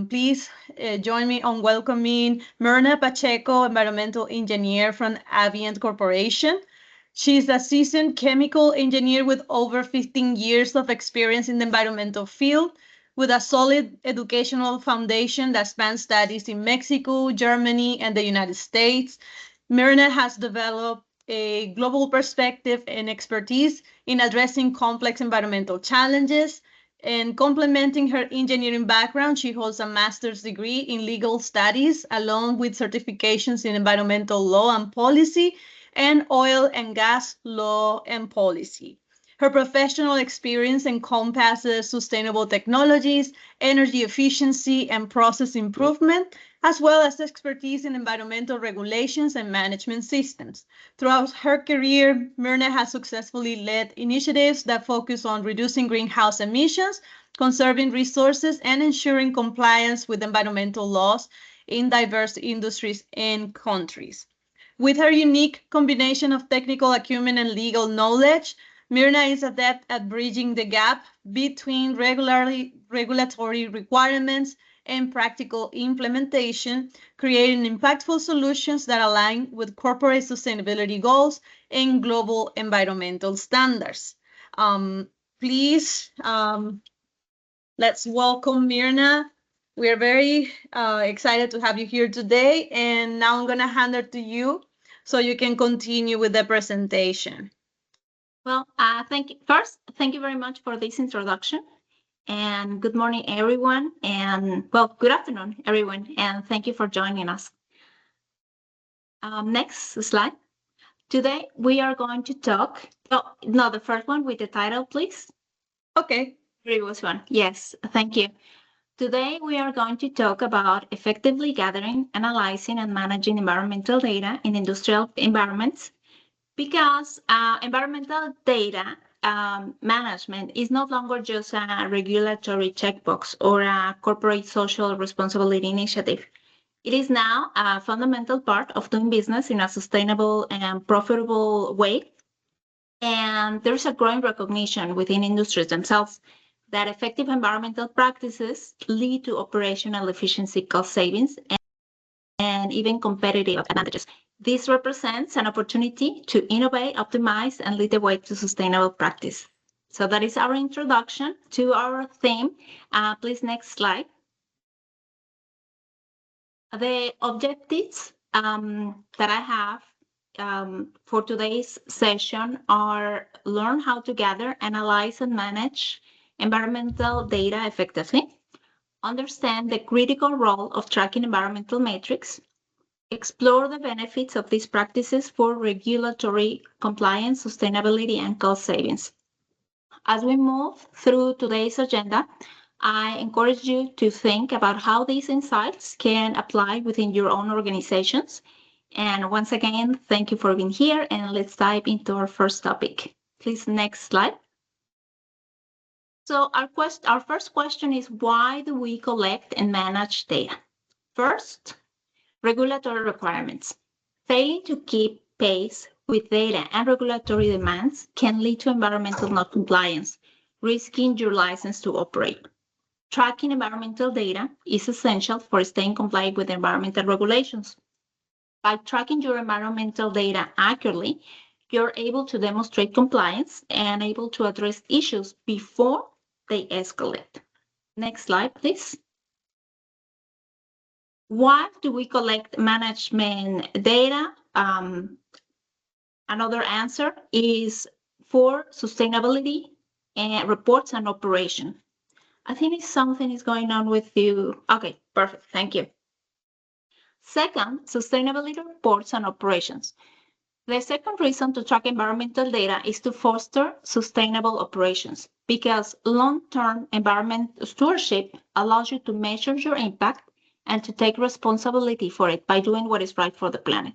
Please join me on welcoming Myrna Pacheco, environmental engineer from Avient Corporation. She's a seasoned chemical engineer with over 15 years of experience in the environmental field, with a solid educational foundation that spans studies in Mexico, Germany, and the United States. Myrna has developed a global perspective and expertise in addressing complex environmental challenges. And complementing her engineering background, she holds a master's degree in legal studies, along with certifications in environmental law and policy and oil and gas law and policy. Her professional experience encompasses sustainable technologies, energy efficiency, and process improvement, as well as expertise in environmental regulations and management systems. Throughout her career, Myrna has successfully led initiatives that focus on reducing greenhouse emissions, conserving resources, and ensuring compliance with environmental laws in diverse industries and countries. With her unique combination of technical acumen and legal knowledge, Myrna is adept at bridging the gap between regulatory requirements and practical implementation, creating impactful solutions that align with corporate sustainability goals and global environmental standards. Please, let's welcome Myrna. We are very excited to have you here today. And now I'm going to hand it to you so you can continue with the presentation. Well, thank you very much for this introduction. And good morning, everyone. And well, good afternoon, everyone. And thank you for joining us. Next slide. Today, we are going to talk. Oh, no, the first one with the title, please. Okay. Previous one. Yes, thank you. Today, we are going to talk about effectively gathering, analyzing, and managing environmental data in industrial environments, because environmental data management is no longer just a regulatory checkbox or a corporate social responsibility initiative. It is now a fundamental part of doing business in a sustainable and profitable way. And there's a growing recognition within industries themselves that effective environmental practices lead to operational efficiency, cost savings, and even competitive advantages. This represents an opportunity to innovate, optimize, and lead the way to sustainable practice. So that is our introduction to our theme. Please, next slide. The objectives that I have for today's session are learn how to gather, analyze, and manage environmental data effectively, understand the critical role of tracking environmental metrics, explore the benefits of these practices for regulatory compliance, sustainability, and cost savings. As we move through today's agenda, I encourage you to think about how these insights can apply within your own organizations. And once again, thank you for being here, and let's dive into our first topic. Please, next slide. So our first question is, why do we collect and manage data? First, regulatory requirements. Failing to keep pace with data and regulatory demands can lead to environmental non-compliance, risking your license to operate. Tracking environmental data is essential for staying compliant with environmental regulations. By tracking your environmental data accurately, you're able to demonstrate compliance and able to address issues before they escalate. Next slide, please. Why do we collect management data? Another answer is for sustainability and reports and operation. I think something is going on with you. Okay, perfect. Thank you. Second, sustainability reports and operations. The second reason to track environmental data is to foster sustainable operations, because long-term environment stewardship allows you to measure your impact and to take responsibility for it by doing what is right for the planet.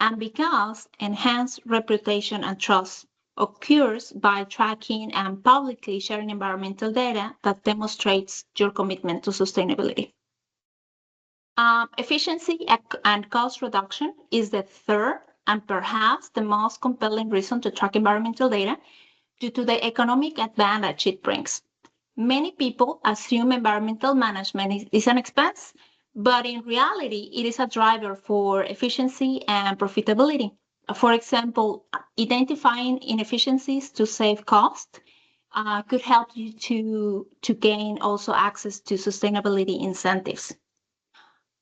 And because enhanced reputation and trust occurs by tracking and publicly sharing environmental data that demonstrates your commitment to sustainability. Efficiency and cost reduction is the third and perhaps the most compelling reason to track environmental data, due to the economic advantage it brings. Many people assume environmental management is an expense, but in reality, it is a driver for efficiency and profitability. For example, identifying inefficiencies to save cost could help you to gain also access to sustainability incentives.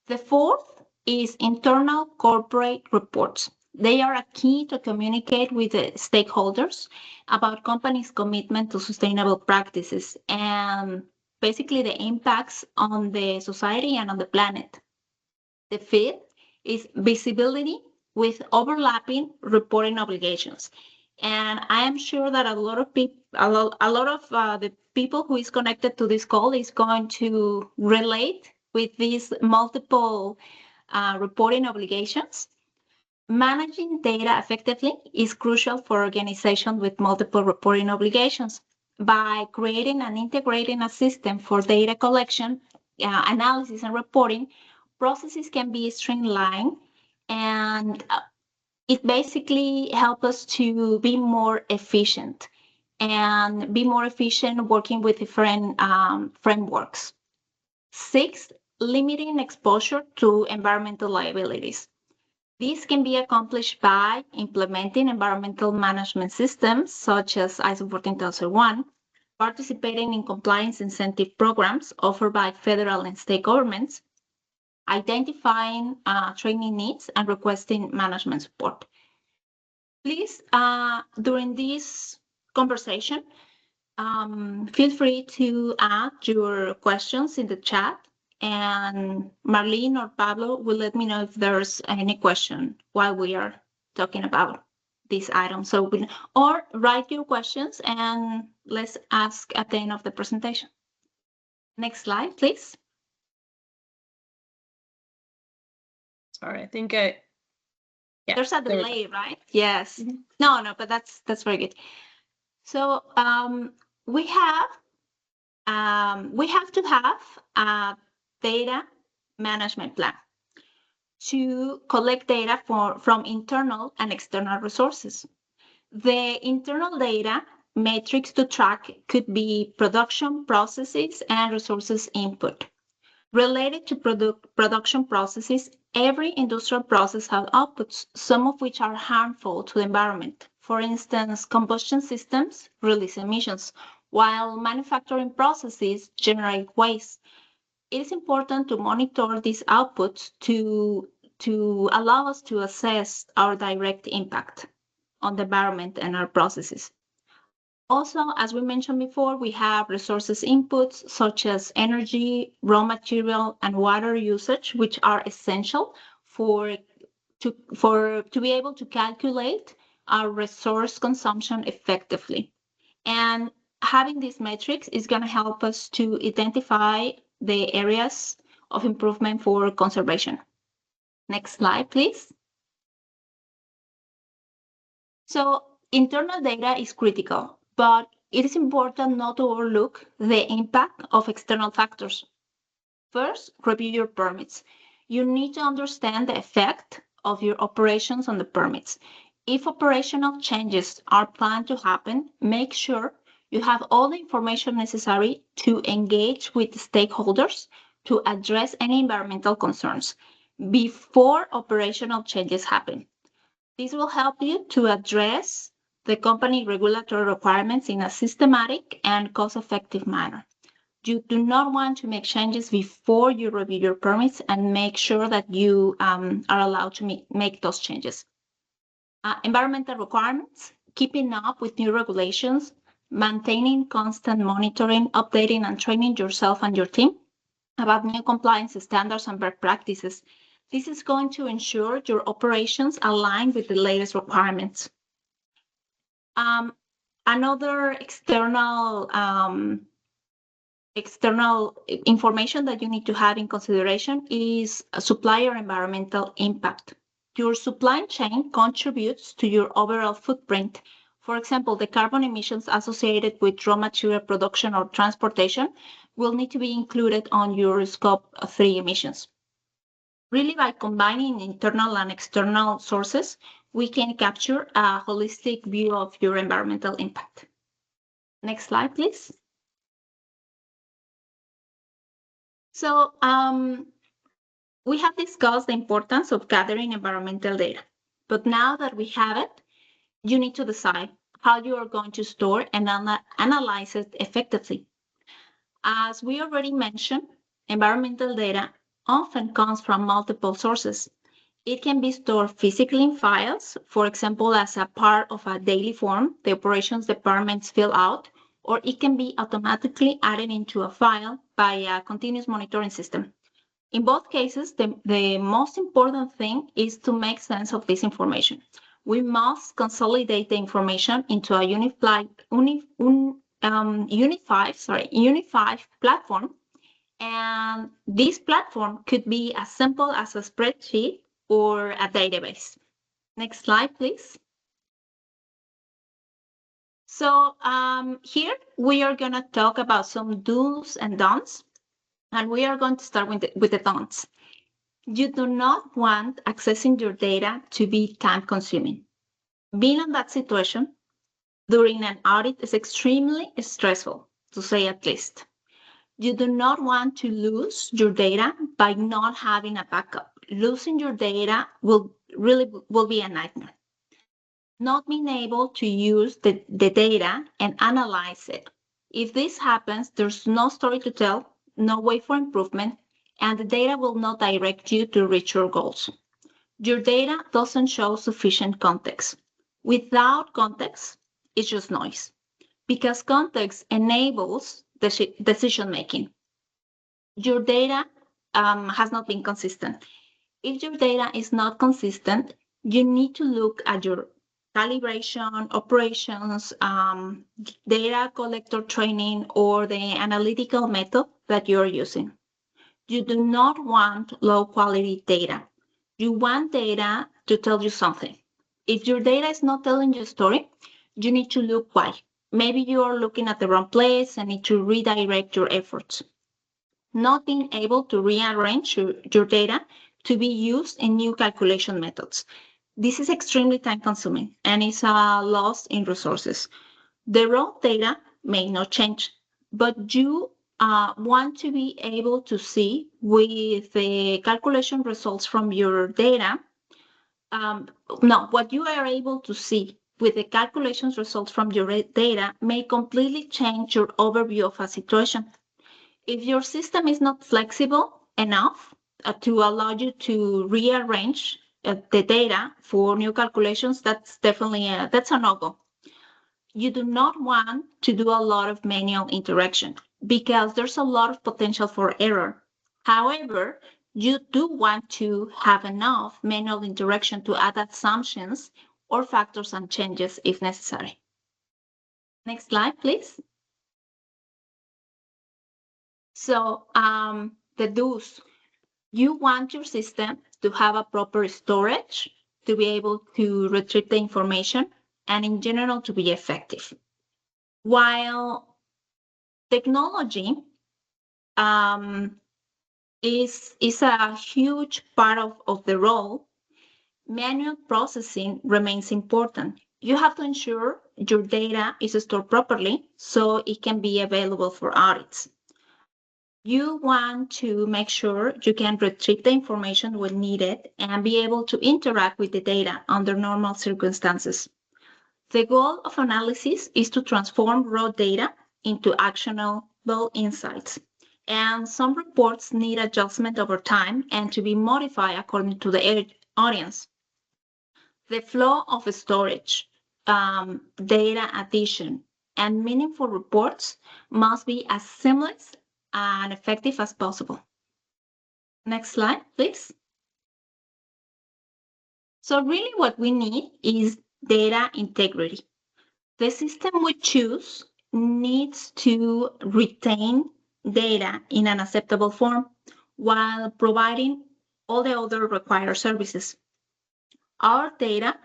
The fourth is internal corporate reports. They are a key to communicate with the stakeholders about companies' commitment to sustainable practices and basically the impacts on the society and on the planet. The fifth is visibility with overlapping reporting obligations. And I am sure that a lot of people, a lot of the people who is connected to this call is going to relate with these multiple reporting obligations. Managing data effectively is crucial for organizations with multiple reporting obligations. By creating and integrating a system for data collection, analysis, and reporting, processes can be streamlined and it basically helps us to be more efficient and be more efficient working with different frameworks. Sixth, limiting exposure to environmental liabilities. This can be accomplished by implementing environmental management systems such as ISO 14001, participating in compliance incentive programs offered by federal and state governments, identifying training needs, and requesting management support. Please, during this conversation, feel free to add your questions in the chat, and Marlene or Pablo will let me know if there's any question while we are talking about this item. So, or write your questions and let's ask at the end of the presentation. Next slide, please. Sorry, I think there's a delay, right? Yes. Mm-hmm. No, but that's very good. So we have to have a data management plan to collect data from internal and external resources. The internal data metrics to track could be production processes and resources input. Related to production processes, every industrial process has outputs, some of which are harmful to the environment. For instance, combustion systems release emissions, while manufacturing processes generate waste. It is important to monitor these outputs to allow us to assess our direct impact on the environment and our processes. Also, as we mentioned before, we have resources inputs such as energy, raw material, and water usage, which are essential to be able to calculate our resource consumption effectively. And having these metrics is going to help us to identify the areas of improvement for conservation. Next slide, please. So internal data is critical, but it is important not to overlook the impact of external factors. First, review your permits. You need to understand the effect of your operations on the permits. If operational changes are planned to happen, make sure you have all the information necessary to engage with the stakeholders to address any environmental concerns before operational changes happen. This will help you to address the company regulatory requirements in a systematic and cost-effective manner. You do not want to make changes before you review your permits and make sure that you are allowed to make those changes. Environmental requirements, keeping up with new regulations, maintaining constant monitoring, updating and training yourself and your team about new compliance standards and best practices. This is going to ensure your operations align with the latest requirements. Another external information that you need to have in consideration is supplier environmental impact. Your supply chain contributes to your overall footprint. For example, the carbon emissions associated with raw material production or transportation will need to be included on your scope 3 emissions. Really, by combining internal and external sources, we can capture a holistic view of your environmental impact. Next slide, please. So we have discussed the importance of gathering environmental data, but now that we have it, you need to decide how you are going to store and analyze it effectively. As we already mentioned, environmental data often comes from multiple sources. It can be stored physically in files, for example, as a part of a daily form the operations departments fill out, or it can be automatically added into a file by a continuous monitoring system. In both cases, the most important thing is to make sense of this information. We must consolidate the information into a unified platform. And this platform could be as simple as a spreadsheet or a database. Next slide, please. So here we are going to talk about some do's and don'ts. And we are going to start with the don'ts. You do not want accessing your data to be time-consuming. Being in that situation during an audit is extremely stressful, to say at least. You do not want to lose your data by not having a backup. Losing your data will be a nightmare. Not being able to use the data and analyze it. If this happens, there's no story to tell, no way for improvement, and the data will not direct you to reach your goals. Your data doesn't show sufficient context. Without context, it's just noise, because context enables decision making. Your data has not been consistent. If your data is not consistent, you need to look at your calibration, operations, data collector training, or the analytical method that you're using. You do not want low quality data. You want data to tell you something. If your data is not telling you a story, you need to look why. Maybe you are looking at the wrong place and need to redirect your efforts. Not being able to rearrange your data to be used in new calculation methods. This is extremely time consuming and is a loss in resources. The raw data may not change, but you want to be able to see with the calculation results from your data. What you are able to see with the calculations results from your data may completely change your overview of a situation. If your system is not flexible enough to allow you to rearrange the data for new calculations, that's definitely that's a no-go. You do not want to do a lot of manual interaction because there's a lot of potential for error. However, you do want to have enough manual interaction to add assumptions or factors and changes if necessary. Next slide, please. So the do's. You want your system to have a proper storage, to be able to retrieve the information, and in general to be effective. While technology is a huge part of the role, manual processing remains important. You have to ensure your data is stored properly so it can be available for audits. You want to make sure you can retrieve the information when needed and be able to interact with the data under normal circumstances. The goal of analysis is to transform raw data into actionable insights. And some reports need adjustment over time and to be modified according to the audience. The flow of storage, data addition, and meaningful reports must be as seamless and effective as possible. Next slide, please. So really what we need is data integrity. The system we choose needs to retain data in an acceptable form while providing all the other required services. Our data,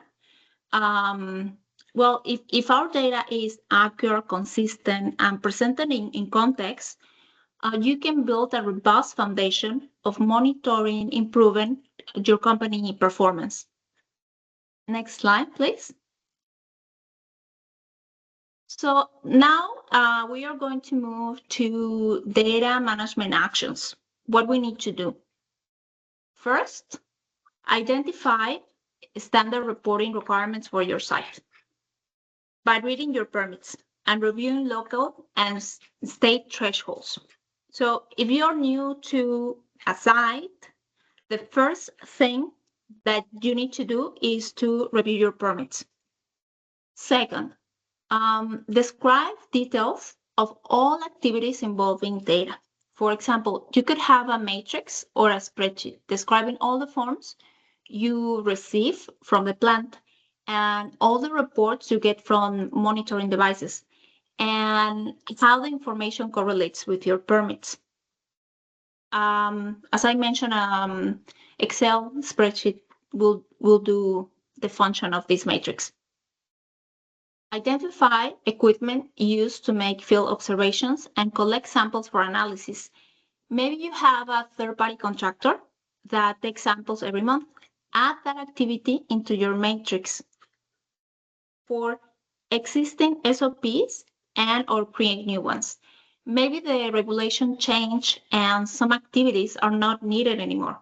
if our data is accurate, consistent, and presented in context, you can build a robust foundation of monitoring, improving your company performance. Next slide, please. So now we are going to move to data management actions. what we need to do. First, identify standard reporting requirements for your site by reading your permits and reviewing local and state thresholds. So if you're new to a site, the first thing that you need to do is to review your permits. Second, describe details of all activities involving data. For example, you could have a matrix or a spreadsheet describing all the forms you receive from the plant and all the reports you get from monitoring devices and how the information correlates with your permits. As I mentioned, Excel spreadsheet will do the function of this matrix. Identify equipment used to make field observations and collect samples for analysis. Maybe you have a third-party contractor that takes samples every month. Add that activity into your matrix for existing SOPs and or create new ones. Maybe the regulation change and some activities are not needed anymore.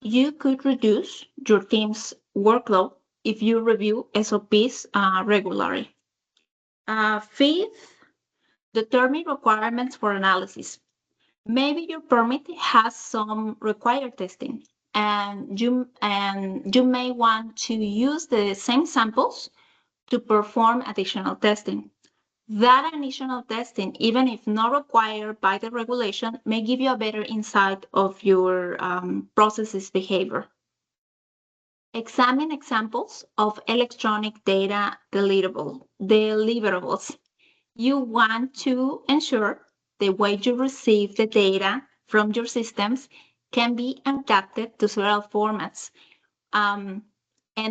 You could reduce your team's workload if you review SOPs regularly. Fifth, determine requirements for analysis. Maybe your permit has some required testing, and you may want to use the same samples to perform additional testing. That additional testing, even if not required by the regulation, may give you a better insight of your process's behavior. Examine examples of electronic data deliverables. You want to ensure the way you receive the data from your systems can be adapted to several formats and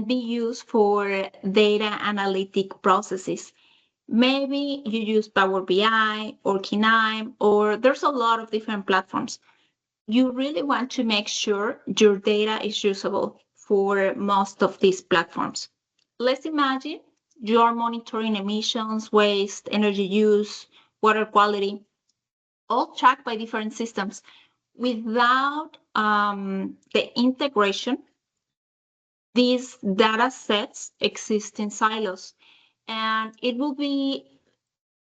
be used for data analytic processes. Maybe you use Power BI or Kinaim, or there's a lot of different platforms. You really want to make sure your data is usable for most of these platforms. Let's imagine you are monitoring emissions, waste, energy use, water quality, all tracked by different systems. Without the integration, these data sets exist in silos, and it will be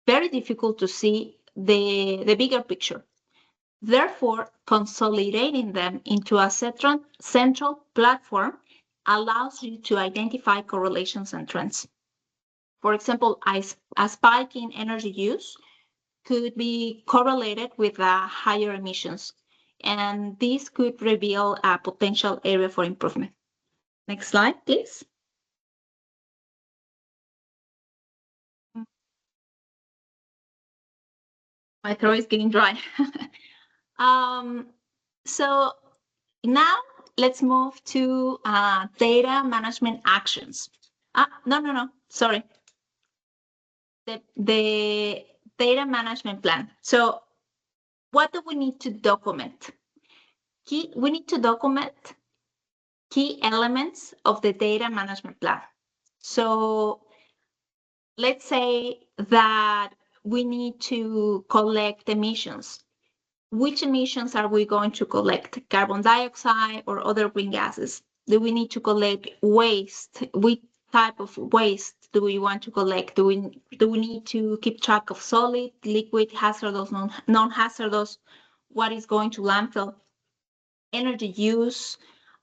very difficult to see the bigger picture. Therefore, consolidating them into a central platform allows you to identify correlations and trends. For example, a spike in energy use could be correlated with higher emissions, and this could reveal a potential area for improvement. Next slide, please. My throat is getting dry. So now let's move to data management actions. No, sorry. The data management plan. So what do we need to document? We need to document key elements of the data management plan. So let's say that we need to collect emissions. Which emissions are we going to collect? Carbon dioxide or other green gases? Do we need to collect waste? Which type of waste do we want to collect? Do we need to keep track of solid, liquid, hazardous, non-hazardous? What is going to landfill? Energy use.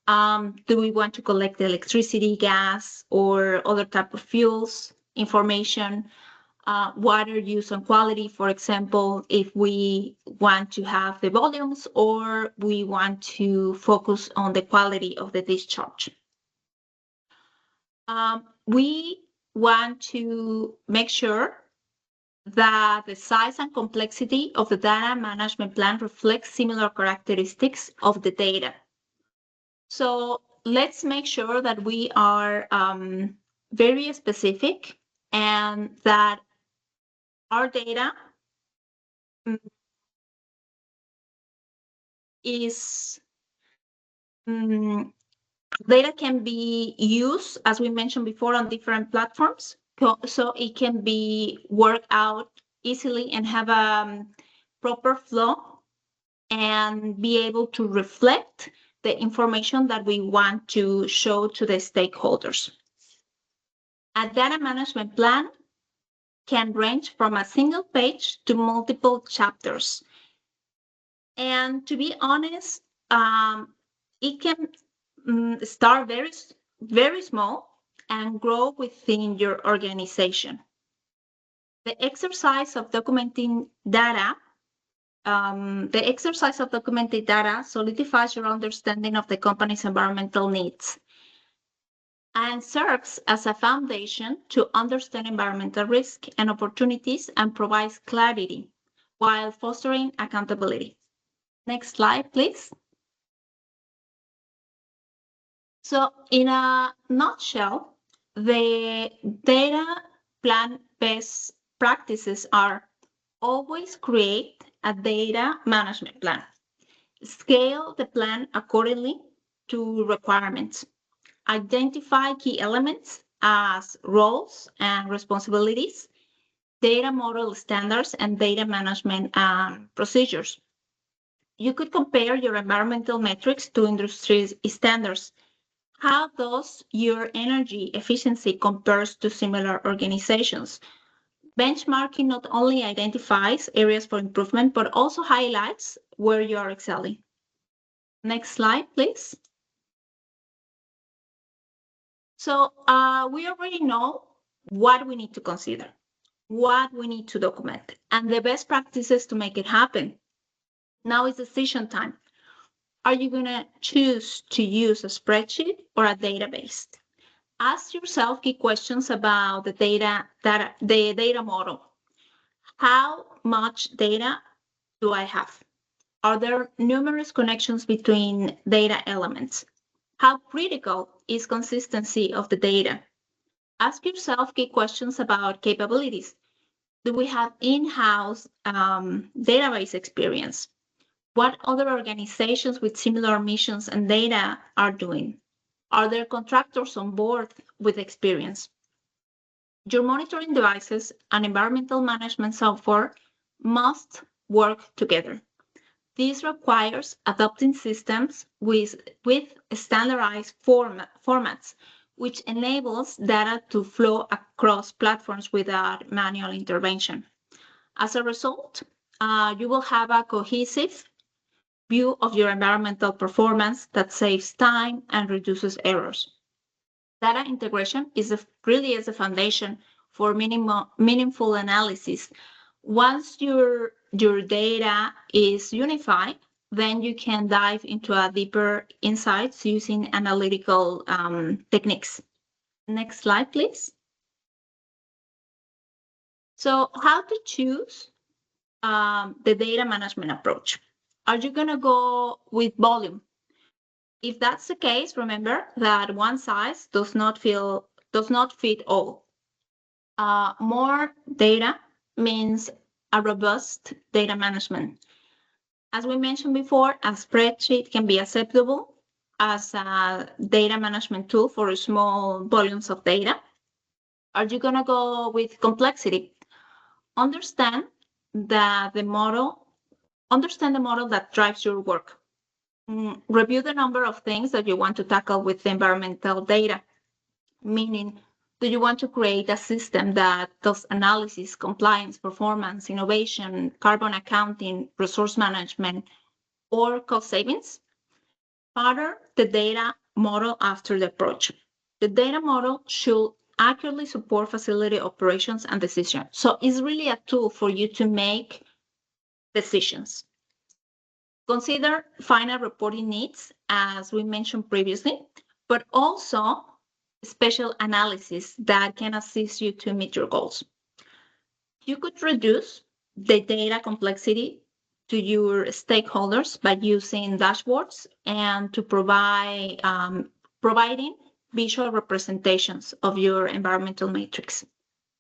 Do we want to collect electricity, gas, or other type of fuels? Information. Water use and quality, for example, if we want to have the volumes or we want to focus on the quality of the discharge. We want to make sure that the size and complexity of the data management plan reflects similar characteristics of the data. So let's make sure that we are very specific and that our data is data can be used, as we mentioned before, on different platforms. So it can be worked out easily and have a proper flow and be able to reflect the information that we want to show to the stakeholders. A data management plan can range from a single page to multiple chapters. And to be honest, it can start very small and grow within your organization. The exercise of documenting data solidifies your understanding of the company's environmental needs and serves as a foundation to understand environmental risk and opportunities and provides clarity while fostering accountability. Next slide, please. So in a nutshell, the data plan best practices are always create a data management plan. Scale the plan accordingly to requirements. Identify key elements as roles and responsibilities, data model standards, and data management procedures. You could compare your environmental metrics to industry standards. How does your energy efficiency compares to similar organizations? Benchmarking not only identifies areas for improvement, but also highlights where you are excelling. Next slide, please. So we already know what we need to consider, what we need to document, and the best practices to make it happen. Now is decision time. Are you going to choose to use a spreadsheet or a database? Ask yourself key questions about the data model. How much data do I have? Are there numerous connections between data elements? How critical is consistency of the data? Ask yourself key questions about capabilities. Do we have in-house database experience? What other organizations with similar missions and data are doing? Are there contractors on board with experience? Your monitoring devices and environmental management software must work together. This requires adopting systems with standardized formats, which enables data to flow across platforms without manual intervention. As a result, you will have a cohesive view of your environmental performance that saves time and reduces errors. Data integration really is the foundation for meaningful analysis. Once your data is unified, then you can dive into a deeper insights using analytical techniques. Next slide, please. So how to choose the data management approach? Are you going to go with volume? If that's the case, remember that one size does not fit all. More data means a robust data management. As we mentioned before, a spreadsheet can be acceptable as a data management tool for small volumes of data. Are you going to go with complexity? Understand the model that drives your work. Review the number of things that you want to tackle with the environmental data, meaning, do you want to create a system that does analysis, compliance, performance, innovation, carbon accounting, resource management, or cost savings? Pattern the data model after the approach. The data model should accurately support facility operations and decisions. So it's really a tool for you to make decisions. Consider final reporting needs, as we mentioned previously, but also special analysis that can assist you to meet your goals. You could reduce the data complexity to your stakeholders by using dashboards and to providing visual representations of your environmental matrix.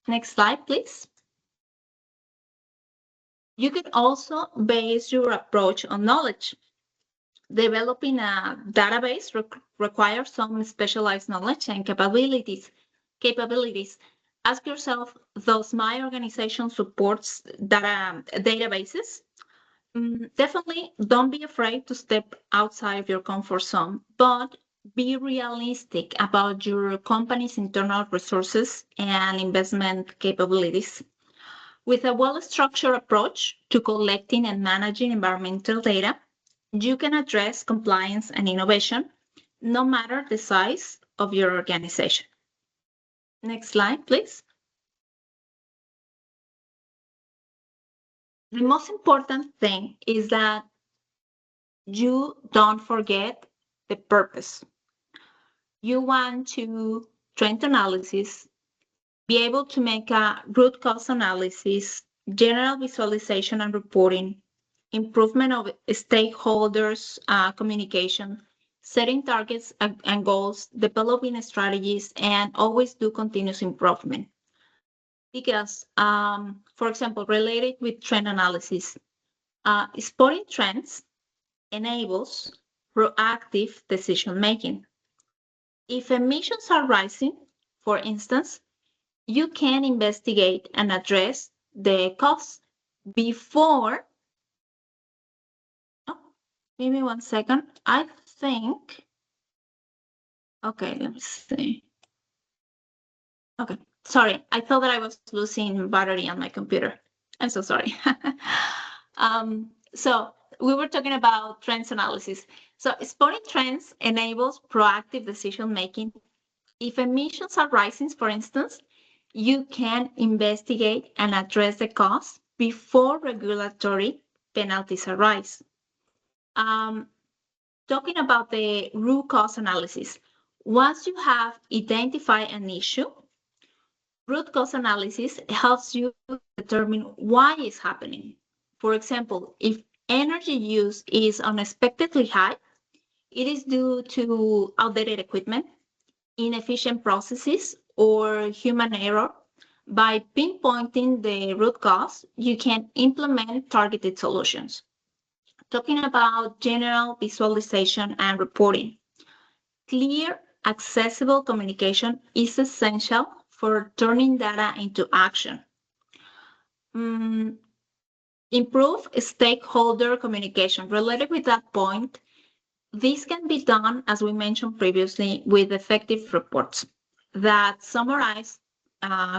Next slide, please. You could also base your approach on knowledge. Developing a database requires some specialized knowledge and capabilities. Ask yourself, does my organization support databases? Definitely don't be afraid to step outside of your comfort zone, but be realistic about your company's internal resources and investment capabilities. With a well-structured approach to collecting and managing environmental data, you can address compliance and innovation, no matter the size of your organization. Next slide, please. The most important thing is that you don't forget the purpose. You want to trend analysis, be able to make a root cause analysis, general visualization and reporting, improvement of stakeholders communication, setting targets and goals, developing strategies, and always do continuous improvement. Because, for example, related with trend analysis, spotting trends enables proactive decision making. If emissions are rising, for instance, you can investigate and address the cause before. Oh, give me 1 second. I think. Okay, let me see. Okay, sorry. I thought that I was losing battery on my computer. I'm so sorry. So we were talking about trends analysis. So spotting trends enables proactive decision making. If emissions are rising, for instance, you can investigate and address the cause before regulatory penalties arise. Talking about the root cause analysis, once you have identified an issue, root cause analysis helps you determine why it's happening. For example, if energy use is unexpectedly high, it is due to outdated equipment, inefficient processes, or human error. By pinpointing the root cause, you can implement targeted solutions. Talking about general visualization and reporting, clear, accessible communication is essential for turning data into action. Improve stakeholder communication. Related with that point, this can be done, as we mentioned previously, with effective reports that summarize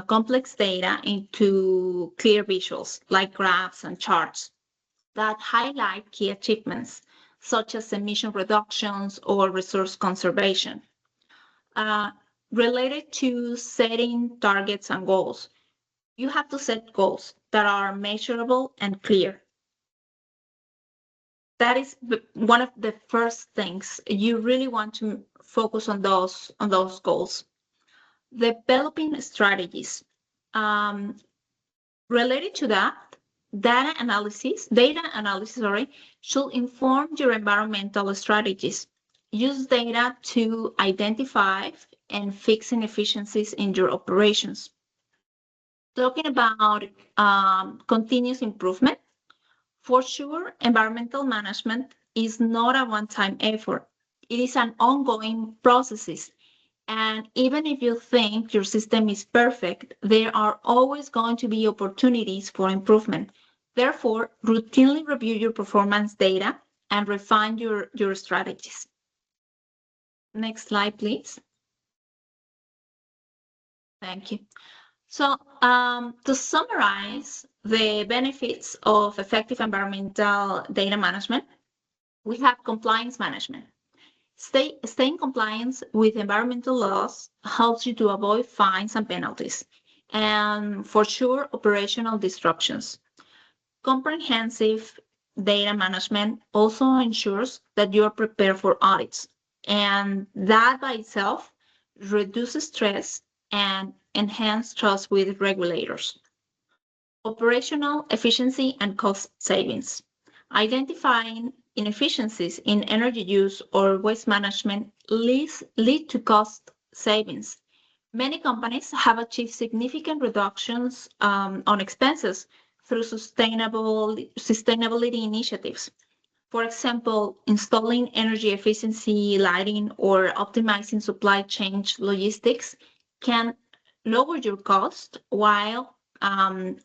complex data into clear visuals, like graphs and charts that highlight key achievements, such as emission reductions or resource conservation. Related to setting targets and goals, you have to set goals that are measurable and clear. That is one of the first things. You really want to focus on those goals. Developing strategies. Related to that, data analysis, should inform your environmental strategies. Use data to identify and fix inefficiencies in your operations. Talking about continuous improvement, for sure, environmental management is not a one-time effort. It is an ongoing process. And even if you think your system is perfect, there are always going to be opportunities for improvement. Therefore, routinely review your performance data and refine your strategies. Next slide, please. Thank you. So to summarize the benefits of effective environmental data management, we have compliance management. Stay in compliance with environmental laws helps you to avoid fines and penalties, and for sure, operational disruptions. Comprehensive data management also ensures that you are prepared for audits, and that by itself reduces stress and enhances trust with regulators. Operational efficiency and cost savings. Identifying inefficiencies in energy use or waste management lead to cost savings. Many companies have achieved significant reductions on expenses through sustainability initiatives. For example, installing energy efficiency lighting or optimizing supply chain logistics can lower your cost while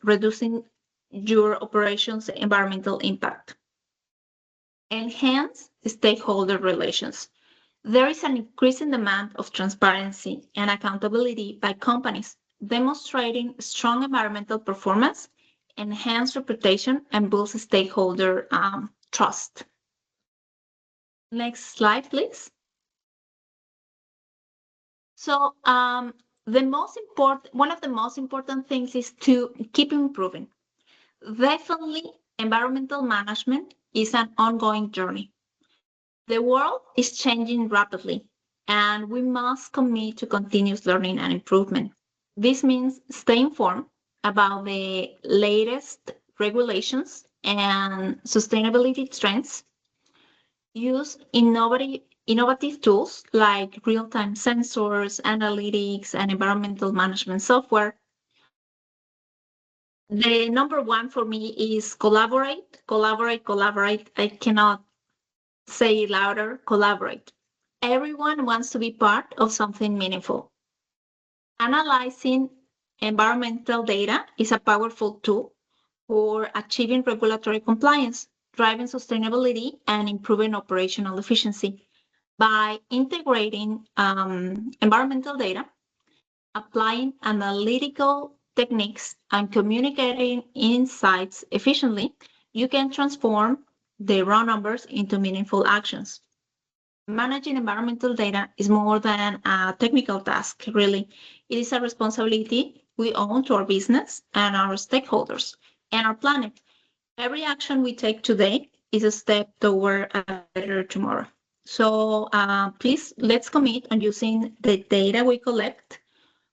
reducing your operations environmental impact. enhance stakeholder relations. There is an increasing demand of transparency and accountability by companies, demonstrating strong environmental performance, enhanced reputation, and boosts stakeholder trust. Next slide, please. So one of the most important things is to keep improving. Definitely, environmental management is an ongoing journey. The world is changing rapidly, and we must commit to continuous learning and improvement. This means stay informed about the latest regulations and sustainability trends, use innovative tools like real-time sensors, analytics, and environmental management software. The number one for me is collaborate, collaborate, collaborate. I cannot say it louder, collaborate. Everyone wants to be part of something meaningful. Analyzing environmental data is a powerful tool for achieving regulatory compliance, driving sustainability, and improving operational efficiency. By integrating environmental data, applying analytical techniques, and communicating insights efficiently, you can transform the raw numbers into meaningful actions. Managing environmental data is more than a technical task, really. It is a responsibility we own to our business and our stakeholders and our planet. Every action we take today is a step toward a better tomorrow. So please, let's commit on using the data we collect,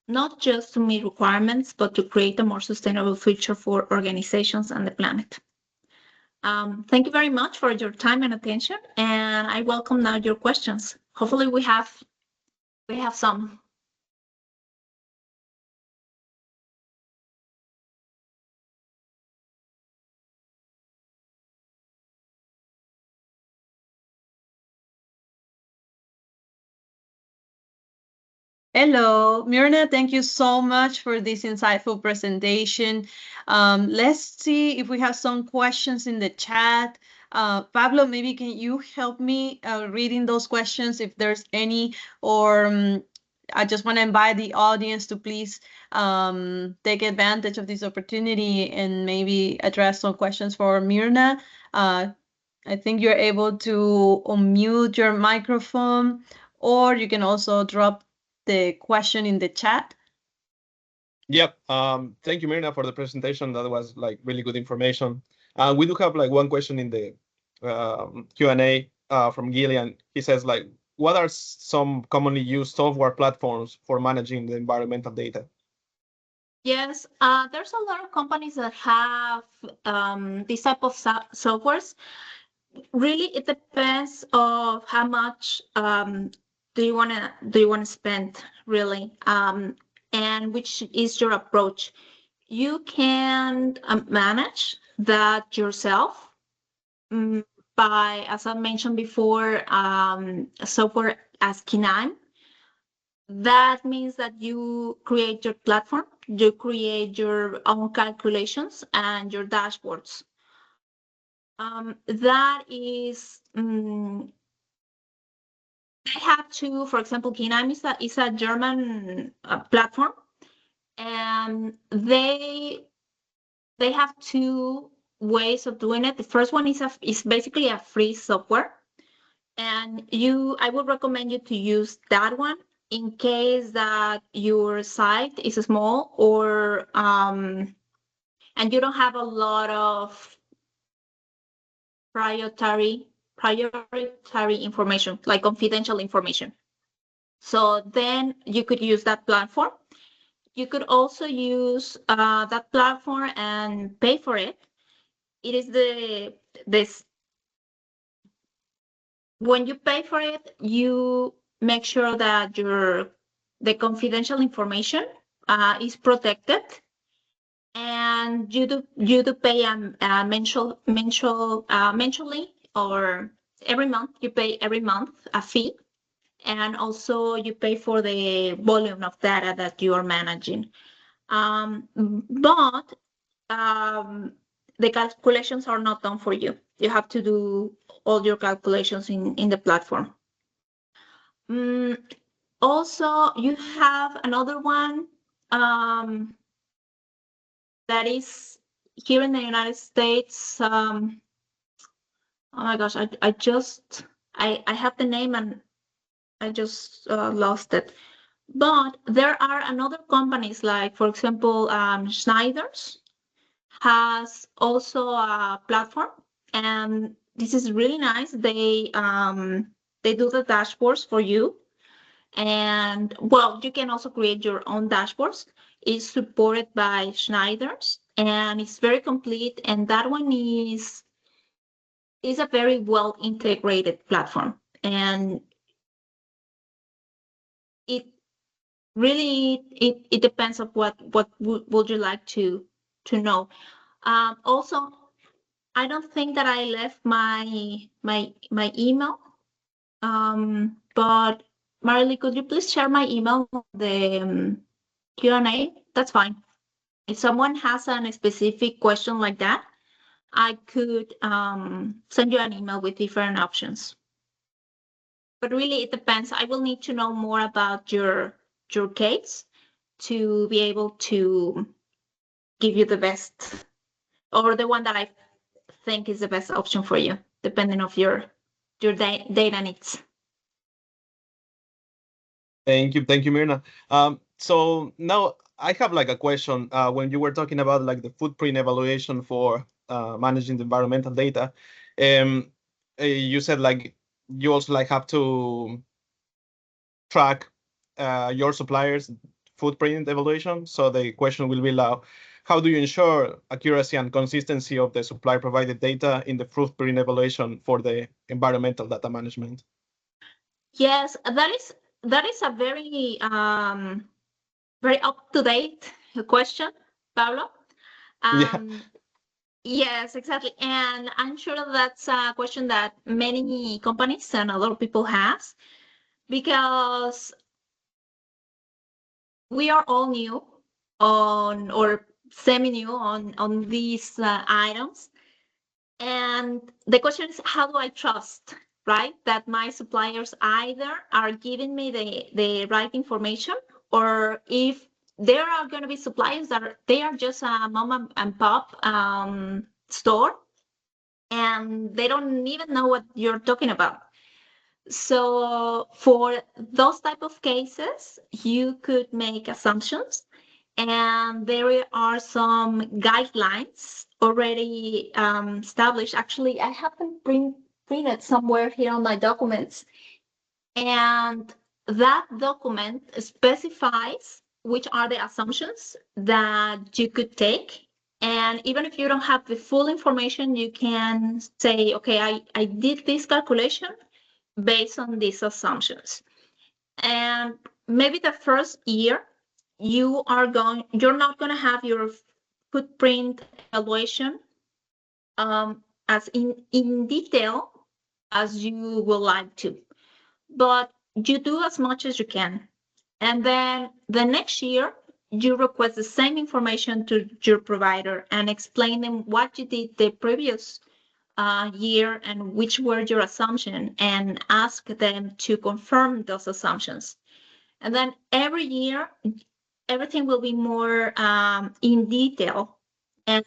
not just to meet requirements, but to create a more sustainable future for organizations and the planet. Thank you very much for your time and attention, and I welcome now your questions. Hopefully we have some. Hello, Myrna, thank you so much for this insightful presentation. Let's see if we have some questions in the chat. Pablo, maybe can you help me reading those questions if there's any, or I just want to invite the audience to please take advantage of this opportunity and maybe address some questions for Myrna. I think you're able to unmute your microphone, or you can also drop the question in the chat. Yep. Thank you, Myrna, for the presentation. That was like really good information. We do have like one question in the Q&A from Gillian. He says like, what are some commonly used software platforms for managing the environmental data? Yes, there's a lot of companies that have this type of softwares. Really, it depends of how much do you want to spend, really, and which is your approach. You can manage that yourself by, as I mentioned before, software as Kinime. That means that you create your platform, you create your own calculations and your dashboards. That is, they have to, for example, Kinime is a German platform, and they have two ways of doing it. The first one is basically a free software, and I would recommend you to use that one in case that your site is small or and you don't have a lot of priority information, like confidential information. So then you could use that platform. You could also use that platform and pay for it. It is this. When you pay for it, you make sure that the confidential information is protected, and you do pay mensually, or every month. You pay every month a fee, and also you pay for the volume of data that you are managing. But the calculations are not done for you. you have to do all your calculations in the platform. Also, you have another one that is here in the United States. Oh my gosh, I have the name and I just lost it. But there are another companies like, for example, Schneider's has also a platform, and this is really nice. They do the dashboards for you, and well, you can also create your own dashboards. It's supported by Schneider's, and it's very complete. And that one is a very well integrated platform, and it really it depends on what would you like to know. Also, I don't think that I left my email. But Marily, could you please share my email on the Q&A? That's fine. If someone has a specific question like that, I could send you an email with different options. But really, it depends. I will need to know more about your case to be able to give you the best or the one that I think is the best option for you, depending on your data needs. Thank you, Myrna. So now I have like a question. When you were talking about like the footprint evaluation for managing the environmental data, you said like you also like have to track your suppliers' footprint evaluation. So the question will be like, how do you ensure accuracy and consistency of the supply provided data in the footprint evaluation for the environmental data management? Yes, that is a very very up to date question, Pablo. Yeah. Yes, exactly, and I'm sure that's a question that many companies and a lot of people has, because we are all new on or semi new on these items. And the question is, how do I trust, right, that my suppliers either are giving me the right information, or if there are going to be suppliers that they are just a mom and pop store, and they don't even know what you're talking about. So for those type of cases, you could make assumptions, and there are some guidelines already established. Actually, I have them printed somewhere here on my documents, and that document specifies which are the assumptions that you could take. And even if you don't have the full information, you can say, okay, I did this calculation based on these assumptions. And maybe the first year you're not going to have your footprint evaluation as in detail as you would like to, but you do as much as you can. And then the next year you request the same information to your provider and explain them what you did the previous year and which were your assumptions, and ask them to confirm those assumptions. And then every year, everything will be more in detail. And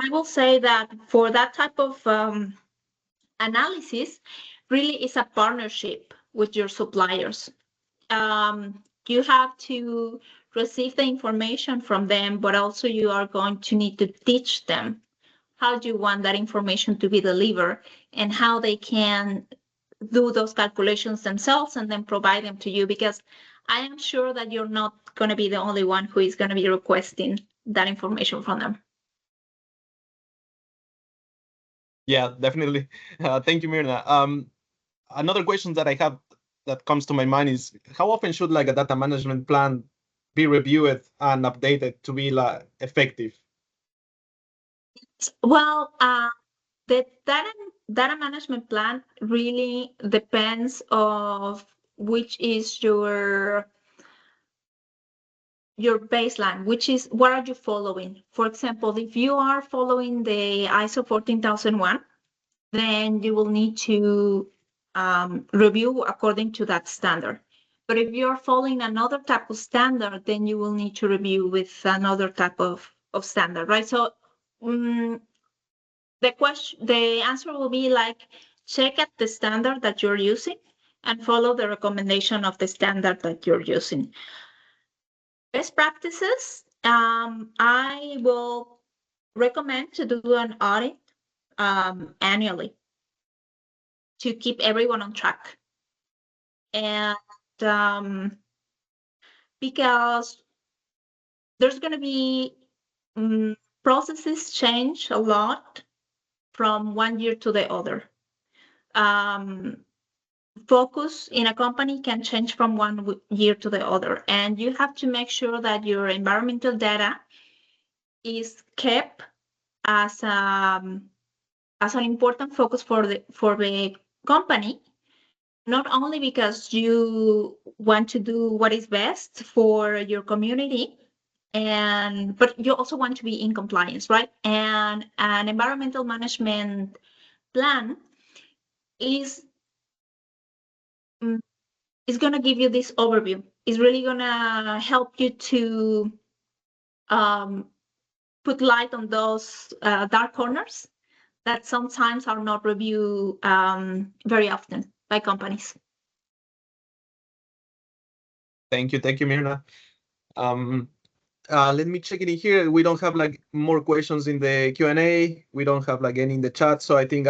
I will say that for that type of analysis, really is a partnership with your suppliers. You have to receive the information from them, but also you are going to need to teach them how do you want that information to be delivered and how they can do those calculations themselves and then provide them to you, because I am sure that you're not going to be the only one who is going to be requesting that information from them. Yeah, definitely. Thank you, Myrna. Another question that I have that comes to my mind is how often should like a data management plan be reviewed and updated to be like effective? Well, the data management plan really depends of which is your your baseline, which is what are you following? For example, if you are following the ISO 14001, then you will need to review according to that standard. But if you're following another type of standard, then you will need to review with another type of standard, right? So the answer will be like, check at the standard that you're using and follow the recommendation of the standard that you're using. Best practices, I will recommend to do an audit annually to keep everyone on track. And because there's going to be processes change a lot from one year to the other. Focus in a company can change from one year to the other, and you have to make sure that your environmental data is kept as an important focus for the company, not only because you want to do what is best for your community, but you also want to be in compliance, right? And an environmental management plan is going to give you this overview. It's really going to help you to put light on those dark corners that sometimes are not reviewed very often by companies. Thank you, Myrna. Let me check it in here. We don't have like more questions in the Q&A. We don't have like any in the chat. So I think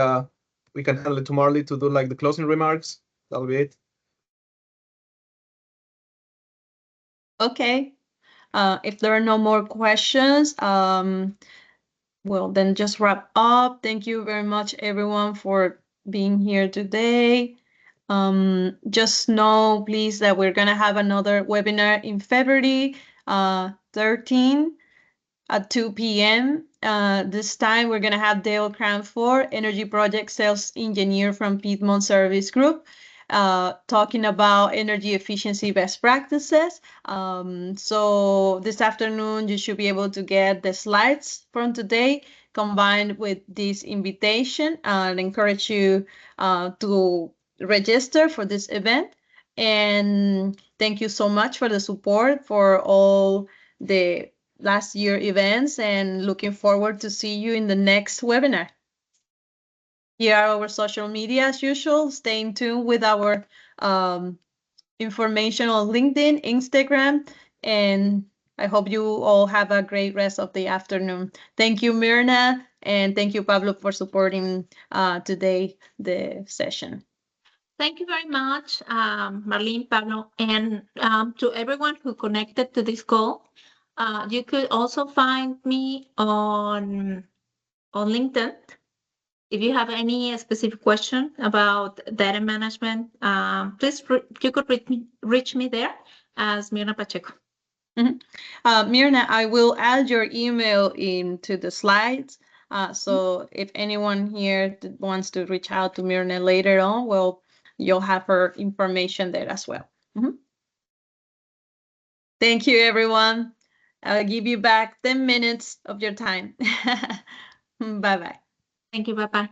we can handle it to Marley to do like the closing remarks. That'll be it. Okay. If there are no more questions, well, then just wrap up. Thank you very much, everyone, for being here today. Just know, please, that we're going to have another webinar in February 13 at 2 p.m. This time, we're going to have Dale Cranford, Energy Project Sales Engineer from Piedmont Service Group, talking about energy efficiency best practices. So this afternoon, you should be able to get the slides from today combined with this invitation, and encourage you to register for this event. And thank you so much for the support for all the last year events, and looking forward to see you in the next webinar. Here are our social media as usual. Stay in tune with our information on LinkedIn, Instagram, and I hope you all have a great rest of the afternoon. Thank you, Myrna, and thank you, Pablo, for supporting today the session. Thank you very much, Marlene, Pablo, and to everyone who connected to this call. You could also find me on LinkedIn. If you have any specific question about data management, please you could reach me there as Myrna Pacheco. Myrna, I will add your email into the slides. So if anyone here wants to reach out to Myrna later on, well, you'll have her information there as well. Thank you, everyone. I'll give you back 10 minutes of your time. Bye-bye. Thank you. Bye-bye.